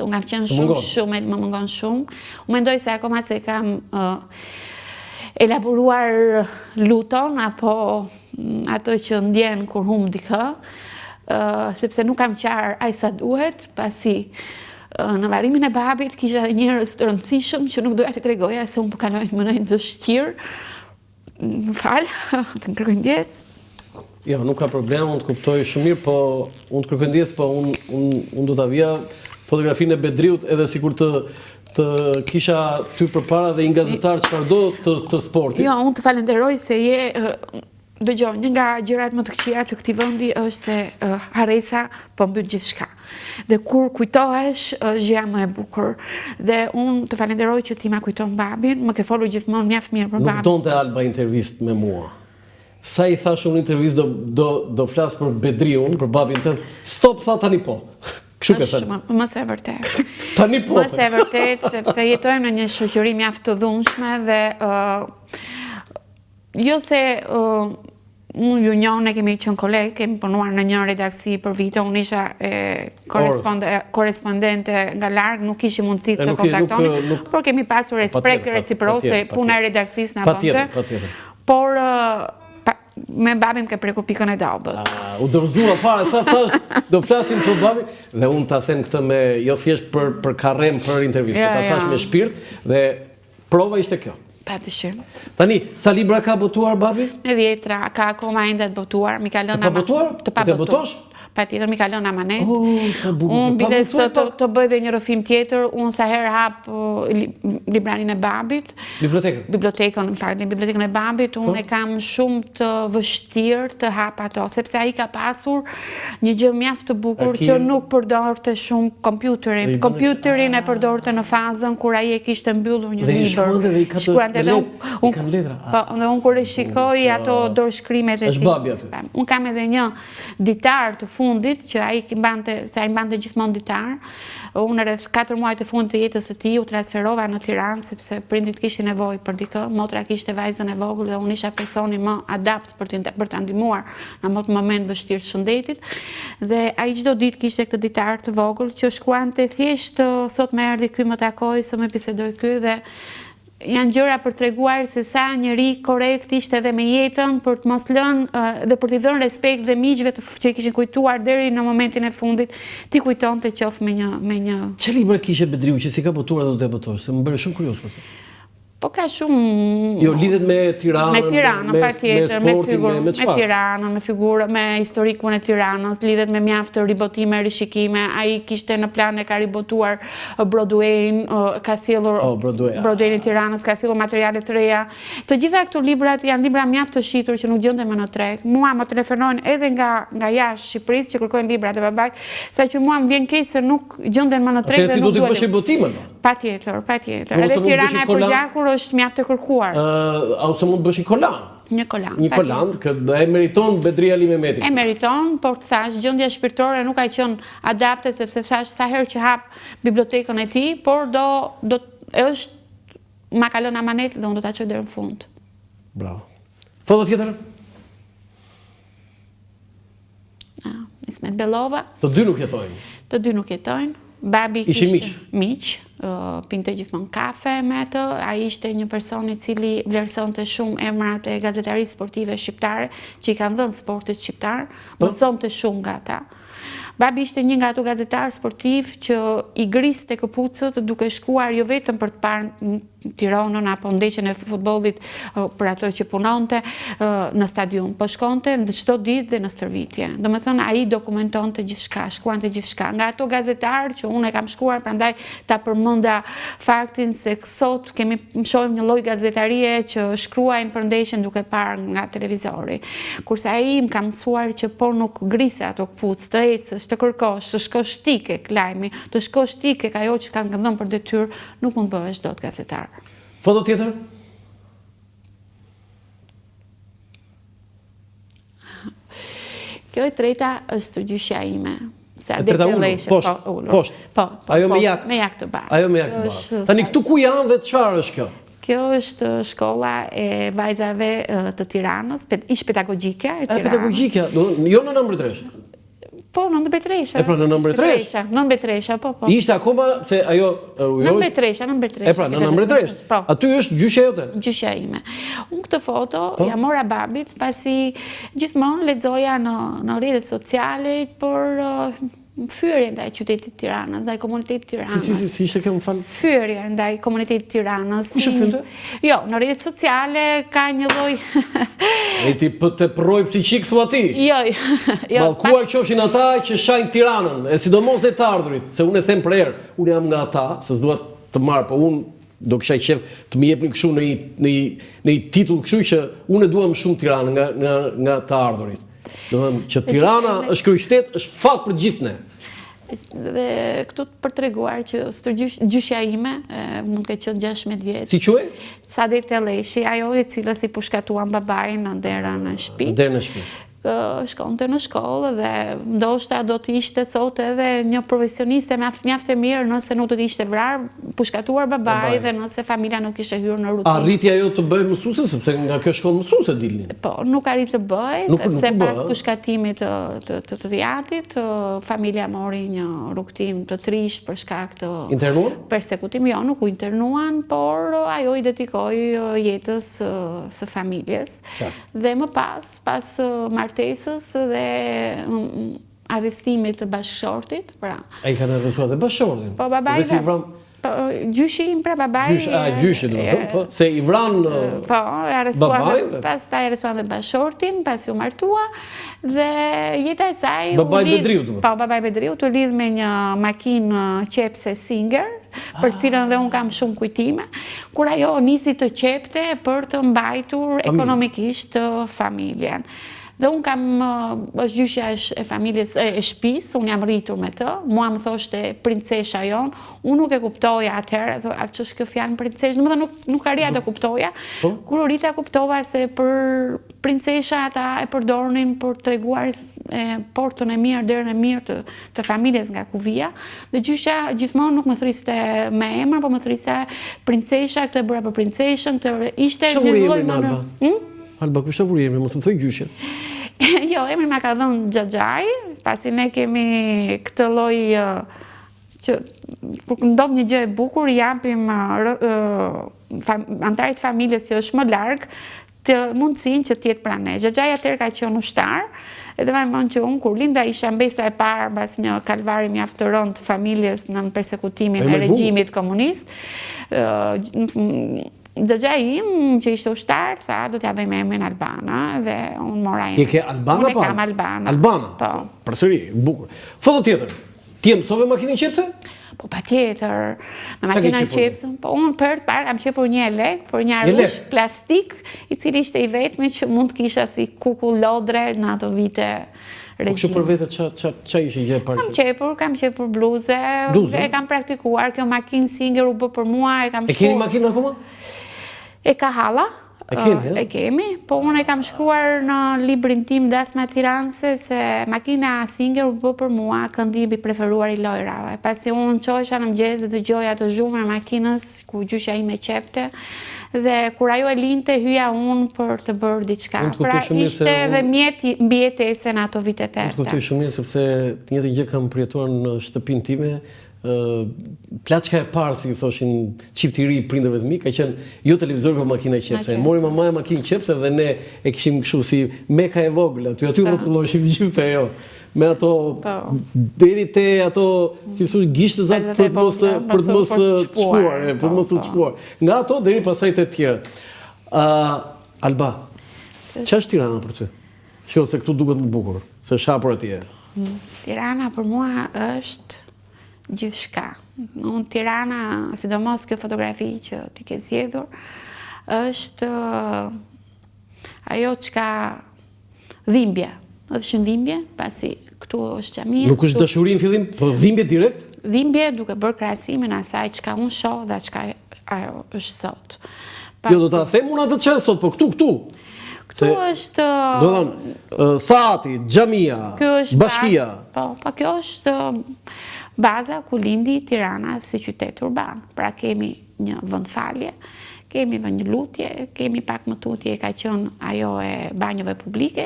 unë kam qenë shumë, më mungon shumë. Unë mendoj se akoma se kam elaboruar luton, apo ato që ndjen kur hum dikë, sepse nuk kam qarë aq sa duhet, pasi në varimin e babit kisha dhe njerëz të rëndësishëm që nuk doja t'i tregoja se unë po kaloj në mënyrë dështirë. Më fal, të kërkoj ndjes. Jo, nuk ka problem, unë të kuptoj shumë mirë, po unë të kërkoj ndjes, po unë do ta vija fotografinë e Bedriut edhe sikur të kisha ty përpara dhe një gazetar çfarëdo të sportit. Jo, unë të falenderoj se je dëgjoj, një nga gjërat më të këqija të këtij vendi është se haresa po mbyll gjithçka. Dhe kur kujtohesh është gjëja më e bukur. Dhe unë të falenderoj që ti ma kujton babin, më ke folur gjithmonë mjaft mirë për babin. Nuk donte Alba intervistë me mua. Sa i thash unë intervistë do flas për Bedriun, për babin tënd. Stop, tha tani po. Kështu ke thënë. Mos e vërtet. Tani po. Mos e vërtet, sepse jetojmë në një shoqëri mjaft të dhunshme dhe jo se unë ju njoh, ne kemi qenë kolegë, kemi punuar në një redaksi për vite, unë isha korespondente nga larg, nuk kishim mundësi të kontaktoni, por kemi pasur respekt reciprok se puna e redaksisë na bënte. Por me babim ke preku pikën e dobët. U dorëzua fare, sa thash, do flasim për babin, dhe unë ta them këtë me, jo thjesht për karrem, për intervistë, ta thash me shpirt, dhe prova ishte kjo. Patyshim. Tani, sa libra ka botuar babi? E 10, ka akoma ende të botuar. Të pa botuar? Të pa botosh? Patjetër, mi kalon amanet. Sa bukur. Unë biles të bëj dhe një rrëfim tjetër, unë sa herë hap libranin e babit. Bibliotekën? Bibliotekën, në fakt, bibliotekën e babit, unë e kam shumë të vështirë të hap ato, sepse ai ka pasur një gjë mjaft të bukur që nuk përdorte shumë kompjuterin. Kompjuterin e përdorte në fazën kur ai e kishte mbyllur një libër. Shkruante dhe letra. Po, dhe unë kur e shikoj ato dorëshkrimet e tij. Është babi aty. Unë kam edhe një ditar të fundit, që ai mbante gjithmonë ditar. Unë rreth 4 muaj të fundit të jetës së tij u transferova në Tiranë sepse prindrit kishin nevojë për dikë. Motra kishte vajzën e vogël dhe unë isha personi më adapt për ta ndihmuar në atë moment vështirë të shëndetit. Dhe ai çdo ditë kishte këtë ditar të vogël që shkruante thjesht sot më erdhi ky, më takoi, sot më bisedoi ky, dhe janë gjëra për treguar se sa njëri korrekt ishte edhe me jetën, për të mos lënë dhe për t'i dhënë respekt dhe miqve që i kishin kujtuar deri në momentin e fundit, ti kujtonte qoftë me një. Çe libra kishte Bedriu që si ka botuar do të botosh? Se më bëre shumë kurioz për të. Po ka shumë. Jo, lidhet me Tiranën, me Tiranën, patjetër, me figurë, me Tiranën, me figurë, me historikun e Tiranës, lidhet me mjaft ribotime, rishikime. Ai kishte në plan e ka ribotuar Broadway-n, ka sjellur Broadway-n e Tiranës, ka sjellur materiale të reja. Të gjitha këto librat janë libra mjaft të shitur që nuk gjenden më në treg. Mua më telefonojnë edhe nga jashtë Shqipërisë që kërkojnë librat e babait, saqë mua më vjen keq se nuk gjenden më në treg dhe nuk duhet. Ti do të bësh ribotimin? Patjetër. Edhe Tirana e përgjakur është mjaft e kërkuar. Ose mund të bësh një kolan. Një kolan. Një kolan, që e meriton Bedri Ali Mehmeti. E meriton, por të thash, gjendja shpirtërore nuk ka qenë adapte, sepse thash sa herë që hap bibliotekën e tij, por është ma kalon amanet dhe unë do ta çoj deri në fund. Bravo. Foto tjetër? Ismet Bellova. Të dy nuk jetojnë. Të dy nuk jetojnë. Babi ishte miq, pinte gjithmonë kafe me të, ai ishte një person i cili vlerësonte shumë emrat e gazetarisë sportive shqiptare, që i kanë dhënë sportit shqiptar, mësonte shumë nga ata. Babi ishte një nga ato gazetarë sportiv që i griste këpucët duke shkuar jo vetëm për të parë Tiranën apo ndeshjen e futbollit për ato që punonte në stadium, po shkonte çdo ditë dhe në stërvitje. Domethënë ai dokumentonte gjithçka, shkruante gjithçka. Nga ato gazetarë që unë e kam shkruar, prandaj ta përmenda faktin se sot shohim një lloj gazetarie që shkruajnë për ndeshjen duke parë nga televizori. Kurse ai më ka mësuar që po nuk grise ato këpucë, të ecësh, të kërkosh, të shkosh tikek lajmi, të shkosh tikek ajo që kanë dhënë për detyrë, nuk mund bëhesh dot gazetar. Foto tjetër? Kjo e treta është gjyshja ime. E treta ullur, poshtë. Ajo me jak. Me jak të bardhë. Ajo me jak të bardhë. Tani këtu ku janë dhe çfarë është kjo? Kjo është shkolla e vajzave të Tiranës, ish pedagogjike e Tiranës. Pedagogjike, jo në Mbretëresh. Po, në Mbretëresha. E pra në Mbretëresha? Në Mbretëresha, po. Ishte akoma se ajo... Në Mbretëresha. E pra, në Mbretëresha. Aty është gjyshja jote? Gjyshja ime. Unë këtë foto ja mora babit, pasi gjithmonë lexoja në rrjetet sociale për fyerje ndaj qytetit Tiranës, ndaj komunitetit Tiranës. Si ishte kjo, më falë? Fyerje ndaj komunitetit Tiranës. Kushe fynte? Jo, në rrjetet sociale ka një lloj... E ti të përroj psiqik, thua ti? Jo. Mallkuar qofshin ata që shajnë Tiranën, e sidomos e të ardhurit, se unë e them për herë, unë jam nga ata, se s'dua të marr, po unë do kisha qef të më jepnin kështu në një titull kështu që unë e duam shumë Tiranën nga të ardhurit. Do të them që Tirana është kryeqytet, është fat për gjithë ne. Dhe këtu për të treguar që gjyshja ime mund të qenë 16 vjeç. Si quhej? Sadet Telleshi, ajo e cila si pushkatuan babain në derën e shtëpisë. Derën e shtëpisë. Shkonte në shkollë dhe ndoshta do të ishte sot edhe një profesioniste mjaft e mirë nëse nuk do të ishte vrarë, pushkatuar babai dhe nëse familja nuk ishte hyrë në rutinë. Arriti ajo të bëjë mësuese sepse nga kjo shkollë mësuese dilnin? Po, nuk arrit të bëj, sepse pas pushkatimit të riatit, familja mori një rrugtim të trisht për shkak të persekutim. Jo, nuk u internuan, por ajo i dedikoi jetës së familjes. Dhe më pas martesës dhe arrestimit të bashkëshortit. A i kanë arrestuar dhe bashkëshortin? Po, babai gjyshi pra babai... Gjyshi, do të thëmë, po, se i vranë babain? Pas ta arrestuan dhe bashkëshortin, pas u martua, dhe jeta e saj... Babai Bedriut? Po, babai Bedriut, u lidh me një makinë qepse Singer, për cilën dhe unë kam shumë kujtime, kur ajo nisi të qepte për të mbajtur ekonomikisht familjen. Dhe unë kam, është gjyshja e familjes e shtëpisë, unë jam rritur me të, mua më thoshte princesha jonë, unë nuk e kuptoja atëherë, që është kjo fjalë princeshë, nuk arria të kuptoja, kur rrita kuptova se për princesha ata e përdornin për të treguar portën e mirë, derën e mirë të familjes nga kuvia, dhe gjyshja gjithmonë nuk më thriste me emër, po më thriste princesha, këtë e bëra për princeshën, ishte një lloj mënyrë. Alba, kështë të vuri emri, mos më thoj gjyshja? Jo, emri ma ka dhënë Xhaxhai, pasi ne kemi këtë lloj që kur ndodh një gjë e bukur, japim antarit familjes që është më larg të mundësinë që të jetë pranë ne. Xhaxhai atëherë ka qenë ushtar, edhe më mend që unë kur linda isha mbesa e parë mbas një kalvari mjaft të rëndë të familjes në persekutimin e regjimit komunist. Xhaxhai im, që ishte ushtar, tha, do t'ja vëjmë emrin Albana, dhe unë mora emrin. Ti ke Albana? Unë e kam Albana. Albana? Po. Përsëri, bukur. Foto tjetër, ti e mësove makinën qepse? Po, pa tjetër, me makinën qepse. Po, unë për të parë kam qepur një elek, për një arush plastik, i cili ishte i vetmi që mund të kisha si kukull lodre në ato vite regjim. Kështu për vete, qa ishe gjë parë? Kam qepur bluze, e kam praktikuar, kjo makinë Singer u bë për mua, e kam shkuar. E keni makinë akoma? E ka halla, e kemi, po unë e kam shkruar në librin tim Dasma Tiranëse se makina Singer u bë për mua këndimi preferuar i lojrave. Pasi unë qohesha në mëngjes dhe dëgjoja të zhumën e makinës ku gjyshja ime qepte, dhe kur ajo e linte hyja unë për të bërë diçka. Pra ishte dhe mbi jetesën ato vitet e errta. Unë të kuptoj shumë mirë sepse të njëjtën gjë kam përjetuar në shtëpinë time. Plaçka e parë, si thoshin çifti i ri i prindërve të mi, ka qenë jo televizor, por makina qepse. Mori mamaja makinë qepse dhe ne e kishim kështu si meka e vogël aty rrotulloheshim gjithë ajo. Me ato deri te ato, si thua, gishtëzat për të mos çuar, për mos u çuar. Nga ato deri pasaj te tjerët. Alba, ç'është Tirana për ty? Shoh se këtu duket më bukur, se është hapur atje. Tirana për mua është gjithçka. Unë Tirana, sidomos kjo fotografi që ti ke zgjedhur, është ajo çka dhimbje. Është një dhimbje, pasi këtu është xhamia. Nuk është dashuri në fillim, po dhimbje direkt? Dhimbje duke bërë krahasimin asaj çka unë shoh dhe çka ajo është sot. Jo, do ta them unë atë çfarë sot, po këtu. Këtu është... Do thënë, saati, xhamia, bashkia. Po, kjo është baza ku lindi Tirana si qytet urban. Pra kemi një vendfalje, kemi një lutje, kemi pak më tutje ka qenë ajo e banjove publike,